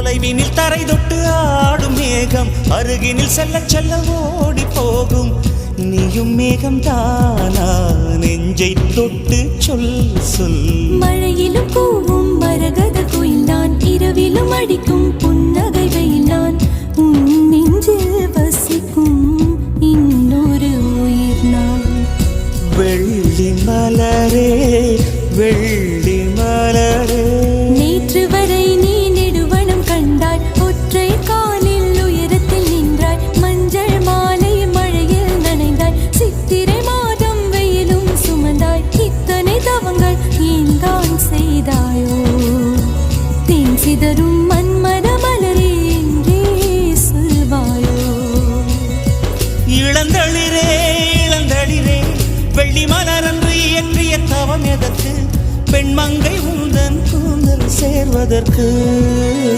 தொலைவினில் தரை தொட்டு ஆடும் மேகம் அருகினில் செல்ல செல்ல ஓடி போகும். நீயும் மேகம் தானா நெஞ்சை தொட்டு சொல் சொல். மழையிலும் கூவும் மரகத குயில் நான், இரவிலும் அடிக்கும் புன்னகை வெயில் நான். உன் நெஞ்சில் வசிக்கும் இன்னொரு உயிர் நான். வெள்ளி மலரே வெள்ளி மலரே, நேற்று வரை நீ நெடுவனம் கண்டாய், ஒற்றை காலில் உயரத்தில் நின்றாய். மஞ்சள் மாலை மழையில் நனைந்தாய், சித்திரை மாதம் வெயிலும் சுமந்தாய். இத்தனை தவங்கள் ஏன் தான் செய்தாயோ? தென் சிதறும் மன்மத மலரே என்றே சொல்வாயோ? இளந்தளிரே இளந்தளிரே, வெள்ளி மலரன்று இயற்றிய தவம் எதற்கு? பெண்மங்கை உந்தன் கூந்தல் சேர்வதற்கு.